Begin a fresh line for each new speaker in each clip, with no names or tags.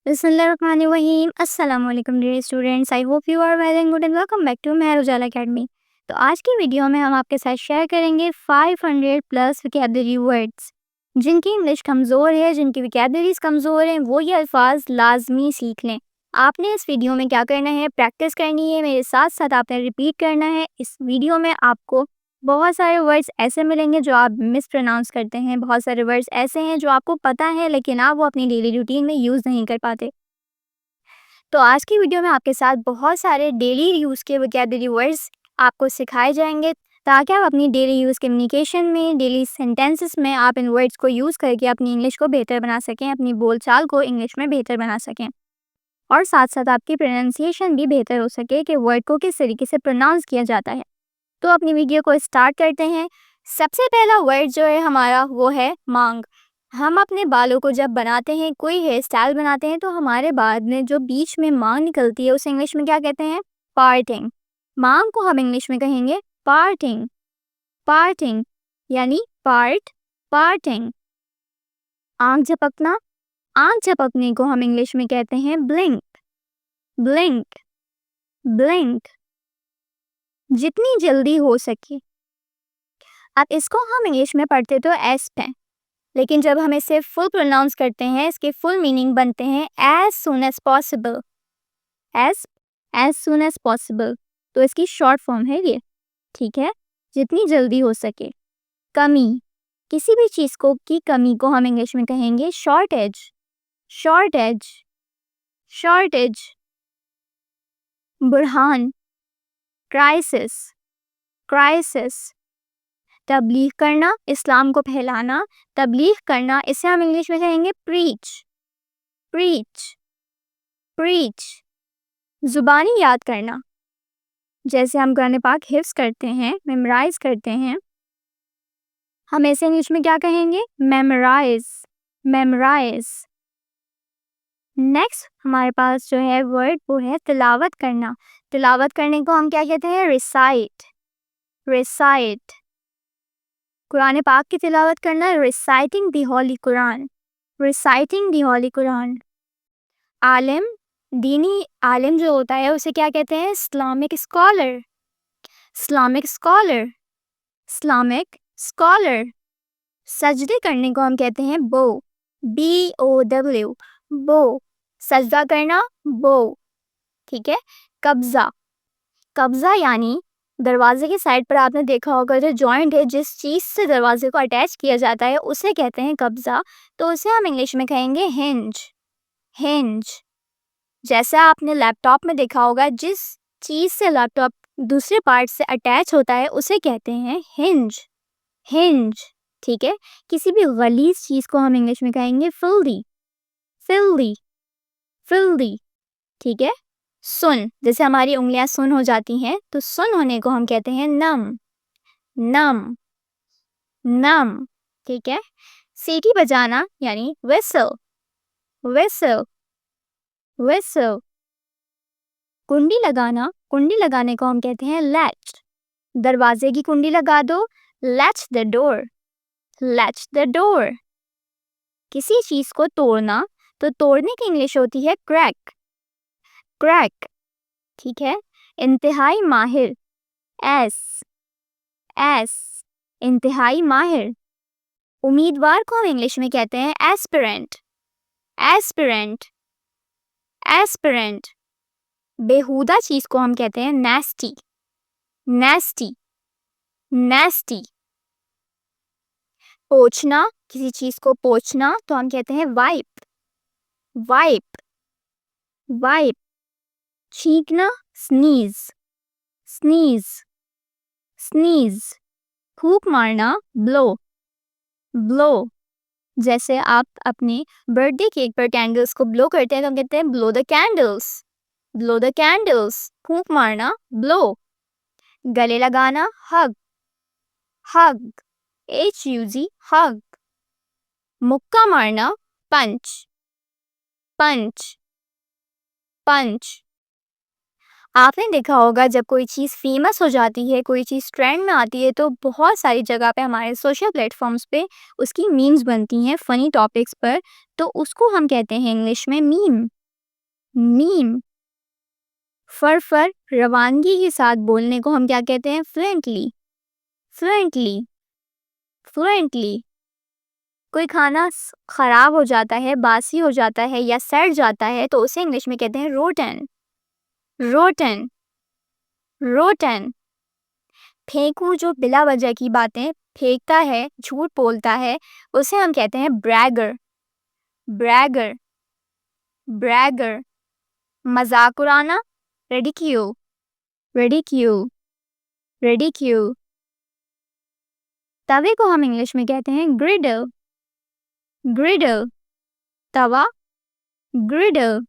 बिस्मिल्लाहिर्रहमानिर्रहीम। अस्सलाम वालेकुम dear students, I hope you are well and good and welcome back to Mehar Ujala Academy. तो आज की वीडियो में हम आपके साथ शेयर करेंगे 500 प्लस वोकैबुलरी वर्ड्स जिनकी इंग्लिश कमज़ोर है, जिनकी वोकैबुलरीज कमज़ोर हैं, वो ये अल्फाज लाजमी सीख लें। आपने इस वीडियो में क्या करना है, प्रैक्टिस करनी है, मेरे साथ साथ आपने रिपीट करना है। इस वीडियो में आपको बहुत सारे वर्ड्स ऐसे मिलेंगे जो आप मिस प्रोनाउंस करते हैं, बहुत सारे वर्ड्स ऐसे हैं जो आपको पता है लेकिन आप वो अपनी डेली रूटीन में यूज़ नहीं कर पाते। तो आज की वीडियो में आपके साथ बहुत सारे डेली यूज़ के वोकैबुलरी वर्ड्स आपको सिखाए जाएंगे ताकि आप अपनी डेली यूज़ कम्युनिकेशन में, डेली सेंटेंसेस में आप इन वर्ड्स को यूज़ करके अपनी इंग्लिश को बेहतर बना सकें, अपनी बोलचाल को इंग्लिश में बेहतर बना सकें और साथ साथ आपकी प्रोनाउंसिएशन भी बेहतर हो सके कि वर्ड को किस तरीके से प्रोनाउंस किया जाता है। तो अपनी वीडियो को स्टार्ट करते हैं। सबसे पहला वर्ड जो है हमारा वो है मांग। हम अपने बालों को जब बनाते हैं, कोई हेयर स्टाइल बनाते हैं, तो हमारे बाद में जो बीच में मांग निकलती है उसे इंग्लिश में क्या कहते हैं? पार्टिंग। मांग को हम इंग्लिश में कहेंगे पार्टिंग। पार्टिंग यानी पार्ट, पार्टिंग। आंख झपकना, आंख झपकने को हम इंग्लिश में कहते हैं ब्लिंक। Blink, blink. जितनी जल्दी हो सके। अब इसको हम इंग्लिश में पढ़ते तो एस पे, लेकिन जब हम इसे फुल प्रोनाउंस करते हैं इसके फुल मीनिंग बनते हैं as soon as possible. As soon as possible, तो इसकी शॉर्ट फॉर्म है ये, ठीक है। जितनी जल्दी हो सके। कमी, किसी भी चीज़ को की कमी को हम इंग्लिश में कहेंगे शॉर्टेज। Shortage, shortage. बुरहान, क्राइसिस, क्राइसिस। तबलीग करना, इस्लाम को फैलाना, तबलीग करना, इसे हम इंग्लिश में कहेंगे प्रीच। Preach, preach. ज़ुबानी याद करना, जैसे हम कुरान पाक हिफ्ज़ करते हैं, मेमोराइज करते हैं, हम इसे इंग्लिश में क्या कहेंगे? Memorise, memorise. नेक्स्ट हमारे पास जो है वर्ड वो है तिलावत करना। तिलावत करने को हम क्या कहते हैं? Recite, recite. कुरान पाक की तिलावत करना, reciting the Holi Quran, reciting the Holi Quran. आलिम, दीनी आलिम जो होता है उसे क्या कहते हैं? Islamic scholar, Islamic scholar, Islamic scholar. सजदे करने को हम कहते हैं बो, BOW, बो। सजदा करना, बो, ठीक है। कब्जा, कब्जा यानी दरवाजे की साइड पर आपने देखा होगा जो जॉइंट है, जिस चीज़ से दरवाजे को अटैच किया जाता है उसे कहते हैं कब्जा। तो उसे हम इंग्लिश में कहेंगे हिंज, हिंज। जैसा आपने लैपटॉप में देखा होगा, जिस चीज़ से लैपटॉप दूसरे पार्ट से अटैच होता है उसे कहते हैं हिंज, हिंज, ठीक है। किसी भी गलीज़ चीज़ को हम इंग्लिश में कहेंगे फिल्दी, फिल्दी, फिल्दी, ठीक है। सुन, जैसे हमारी उंगलियां सुन हो जाती हैं तो सुन होने को हम कहते हैं नम, नम, नम, ठीक है। सीटी बजाना यानी विसल, विसल, विसल। कुंडी लगाना, कुंडी लगाने को हम कहते हैं लैच। दरवाजे की कुंडी लगा दो, latch the door, latch the door. किसी चीज़ को तोड़ना, तो तोड़ने की इंग्लिश होती है क्रैक, क्रैक, ठीक है। इंतहाई माहिर, एस, एस, इंतहाई माहिर। उम्मीदवार को हम इंग्लिश में कहते हैं एस्पिरेंट, एस्पिरेंट, एस्पिरेंट। बेहुदा चीज़ को हम कहते हैं नेस्टी, नेस्टी, नेस्टी। पोंछना, किसी चीज़ को पोंछना तो हम कहते हैं वाइप, वाइप, वाइप। छींकना, स्नीज, स्नीज, स्नीज। फूंक मारना, ब्लो, ब्लो। जैसे आप अपने बर्थडे केक पर कैंडल्स को ब्लो करते हैं तो हम कहते हैं blow the candles, blow the candles. फूंक मारना, ब्लो। गले लगाना, हग, हग, HUG, हग। मुक्का मारना, पंच, पंच, पंच। आपने देखा होगा जब कोई चीज़ फेमस हो जाती है, कोई चीज़ ट्रेंड में आती है तो बहुत सारी जगह पे हमारे सोशल प्लेटफॉर्म्स पे उसकी मीम्स बनती हैं फ़नी टॉपिक्स पर, तो उसको हम कहते हैं इंग्लिश में मीम, मीम। फर रवानगी के साथ बोलने को हम क्या कहते हैं? फ्लुएंटली। फ्लुएंटली। फ्लुएंटली। कोई खाना खराब हो जाता है, बासी हो जाता है या सड़ जाता है तो उसे इंग्लिश में कहते हैं रोटन। रोटन। रोटन। फेंकू जो बिला वजह की बातें फेंकता है, झूठ बोलता है, उसे हम कहते हैं ब्रैगर। ब्रैगर। ब्रैगर। मजाक उड़ाना, रेडिक्यूल। रेडिक्यूल। रेडिक्यूल। तवे को हम इंग्लिश में कहते हैं ग्रिडल। ग्रिडल। तवा, ग्रिडल।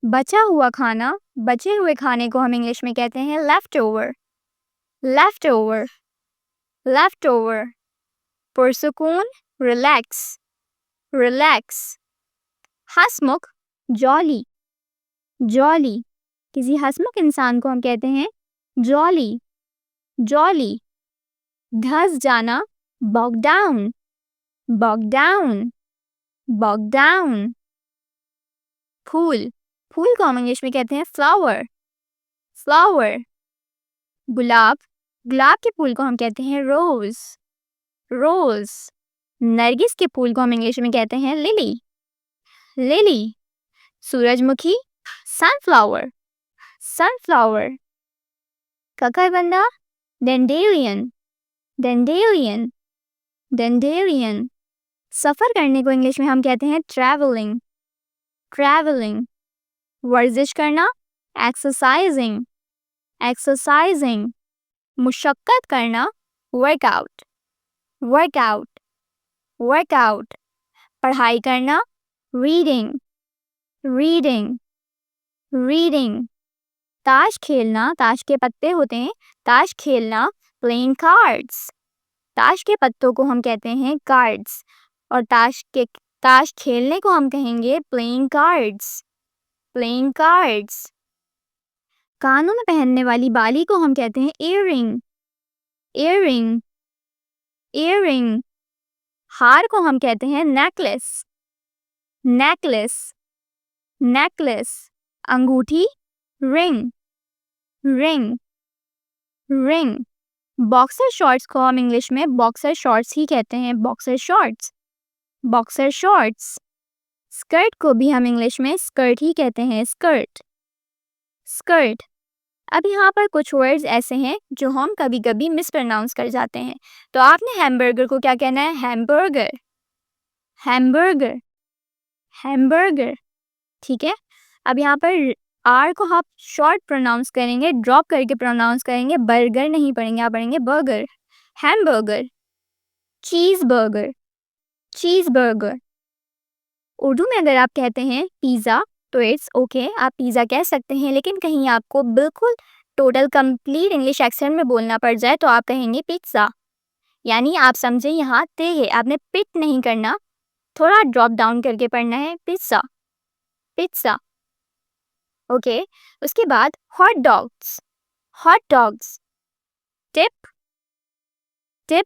बचा हुआ खाना, बचे हुए खाने को हम इंग्लिश में कहते हैं left over. Left over. Left over. पुरसुकून, रिलैक्स। रिलैक्स। हंसमुख, जॉली। जॉली। किसी हंसमुख इंसान को हम कहते हैं जॉली। जॉली। धंस जाना, bog down. Bog down. Bog down. फूल, फूल को हम इंग्लिश में कहते हैं फ्लावर। फ्लावर। गुलाब, गुलाब के फूल को हम कहते हैं रोज। रोज। नरगिस के फूल को हम इंग्लिश में कहते हैं लिली। लिली। सूरजमुखी, सनफ्लावर। सनफ्लावर। ककरबंदा, डेंडेलियन। डेंडेलियन। डेंडेलियन। सफ़र करने को इंग्लिश में हम कहते हैं ट्रैवलिंग। ट्रैवलिंग। वर्जिश करना, एक्सरसाइजिंग। एक्सरसाइजिंग। मुशक्क़त करना, वर्कआउट। वर्कआउट। वर्कआउट। पढ़ाई करना, रीडिंग। रीडिंग। रीडिंग। ताश खेलना, ताश के पत्ते होते हैं, ताश खेलना, प्लेइंग कार्ड्स। ताश के पत्तों को हम कहते हैं कार्ड्स और ताश खेलने को हम कहेंगे प्लेइंग कार्ड्स। Playing cards. कानों में पहनने वाली बाली को हम कहते हैं इयररिंग। इयररिंग। इयररिंग। हार को हम कहते हैं नेकलेस। नेकलेस। नेकलेस। अंगूठी, ring. Ring. Ring. Boxer shorts को हम इंग्लिश में बॉक्सर शॉर्ट्स ही कहते हैं, boxer shorts. Boxer shorts. Skirt को भी हम इंग्लिश में स्कर्ट ही कहते हैं, स्कर्ट। स्कर्ट। अब यहाँ पर कुछ वर्ड्स ऐसे हैं जो हम कभी कभी मिसप्रोनाउंस कर जाते हैं। तो आपने हैमबर्गर को क्या कहना है? हैमबर्गर। हैमबर्गर। हैमबर्गर। ठीक है। अब यहाँ पर आर को आप शॉर्ट प्रोनाउंस करेंगे, ड्रॉप करके प्रोनाउंस करेंगे, बर्गर नहीं पढ़ेंगे, आप पढ़ेंगे burger. Hamburger. Cheese burger. Cheese burger. Urdu में अगर आप कहते हैं पिज़्ज़ा तो इट्स ओके, आप पिज़्ज़ा कह सकते हैं, लेकिन कहीं आपको बिल्कुल टोटल कंप्लीट इंग्लिश एक्सेंट में बोलना पड़ जाए तो आप कहेंगे पिज़्ज़ा। यानी आप समझे यहाँ ते है, आपने पिट नहीं करना, थोड़ा ड्रॉप डाउन करके पढ़ना है, पिज़्ज़ा। पिज़्ज़ा। ओके। उसके बाद hot dogs. Hot dogs. Tip. Tip.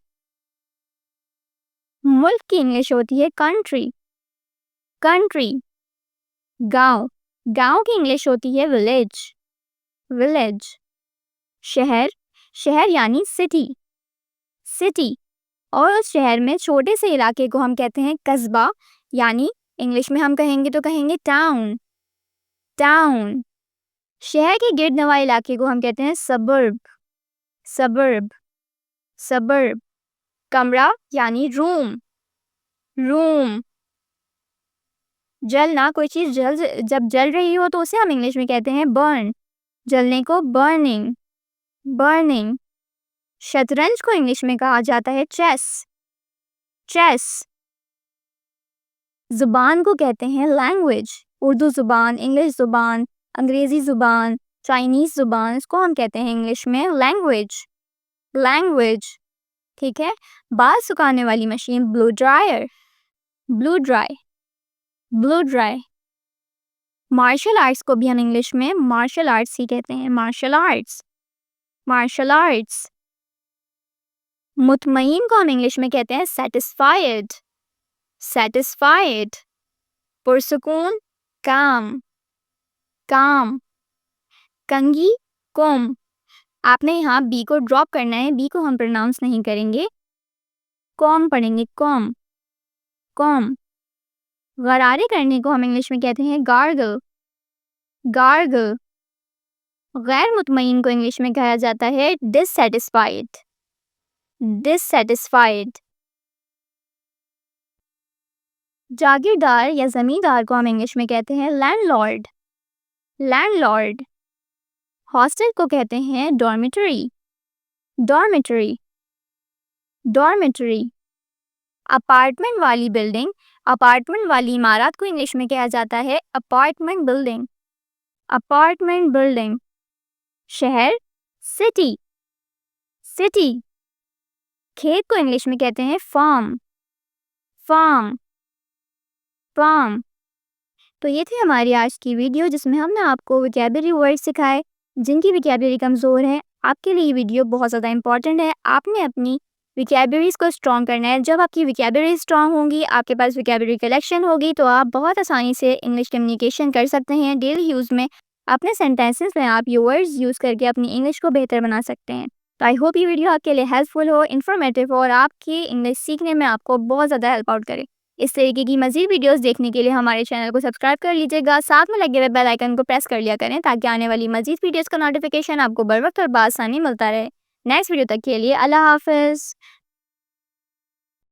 मुल्क की इंग्लिश होती है कंट्री। कंट्री। गांव, गांव की इंग्लिश होती है विलेज। विलेज। शहर, शहर यानी सिटी। सिटी। और उस शहर में छोटे से इलाके को हम कहते हैं कस्बा, यानी इंग्लिश में हम कहेंगे तो कहेंगे टाउन। टाउन। शहर के गिरदनवा इलाके को हम कहते हैं सबर्ब। सबर्ब। सबर्ब। कमरा यानी रूम। रूम। जलना, कोई चीज़ जब जल रही हो तो उसे हम इंग्लिश में कहते हैं बर्न। जलने को बर्निंग। बर्निंग। शतरंज को इंग्लिश में कहा जाता है चेस। चेस। ज़ुबान को कहते हैं लैंग्वेज। उर्दू ज़ुबान, इंग्लिश ज़ुबान, अंग्रेज़ी ज़ुबान, चाइनीज़ ज़ुबान, इसको हम कहते हैं इंग्लिश में लैंग्वेज। लैंग्वेज। ठीक है। बाल सुखाने वाली machine blow dryer. Blow dry. Blow dry. Martial arts को भी हम इंग्लिश में मार्शल आर्ट्स ही कहते हैं, मार्शल आर्ट्स। Martial arts. मुतमईन को हम इंग्लिश में कहते हैं सेटिस्फाइड। सेटिस्फाइड। पुरसुकून, काम। काम, कंघी, कॉम। आपने यहाँ बी को ड्रॉप करना है, बी को हम प्रोनाउंस नहीं करेंगे, कॉम पढ़ेंगे, कॉम, कॉम। गरारे करने को हम इंग्लिश में कहते हैं गार्गल, गार्गल। गैर मुतमईन को इंग्लिश में कहा जाता है डिससैटिस्फाइड, डिससैटिस्फाइड। जागीरदार या जमींदार को हम इंग्लिश में कहते हैं लैंडलॉर्ड, लैंडलॉर्ड। हॉस्टल को कहते हैं डॉर्मिटरी, डॉर्मिटरी, डॉर्मिटरी। अपार्टमेंट वाली बिल्डिंग, अपार्टमेंट वाली इमारत को इंग्लिश में कहा जाता है अपार्टमेंट बिल्डिंग, अपार्टमेंट बिल्डिंग। शहर, सिटी, सिटी। खेत को इंग्लिश में कहते हैं फार्म, फार्म, फार्म। तो ये थी हमारी आज की वीडियो जिसमें हमने आपको वोकैबुलरी वर्ड सिखाए। जिनकी वोकैबुलरी कमज़ोर है, आपके लिए ये वीडियो बहुत ज़्यादा इंपॉर्टेंट है। आपने अपनी वोकैबुलरीज को स्ट्रॉन्ग करना है। जब आपकी वोकैबुलरी स्ट्रॉन्ग होंगी, आपके पास वोकैबुलरी कलेक्शन होगी, तो आप बहुत आसानी से इंग्लिश कम्युनिकेशन कर सकते हैं। डेली यूज़ में अपने सेंटेंसेस में आप ये वर्ड्स यूज़ करके अपनी इंग्लिश को बेहतर बना सकते हैं। तो आई होप ये वीडियो आपके लिए हेल्पफुल हो, इन्फॉर्मेटिव हो और आपकी इंग्लिश सीखने में आपको बहुत ज़्यादा हेल्प आउट करे। इस तरीके की मज़ीद वीडियोस देखने के लिए हमारे चैनल को सब्सक्राइब कर लीजिएगा। साथ में लगे हुए बेल आइकन को प्रेस कर लिया करें ताकि आने वाली मज़ीद वीडियोस का नोटिफिकेशन आपको बर वक्त और बासानी मिलता रहे। नेक्स्ट वीडियो तक के लिए अल्लाह हाफ़िज़।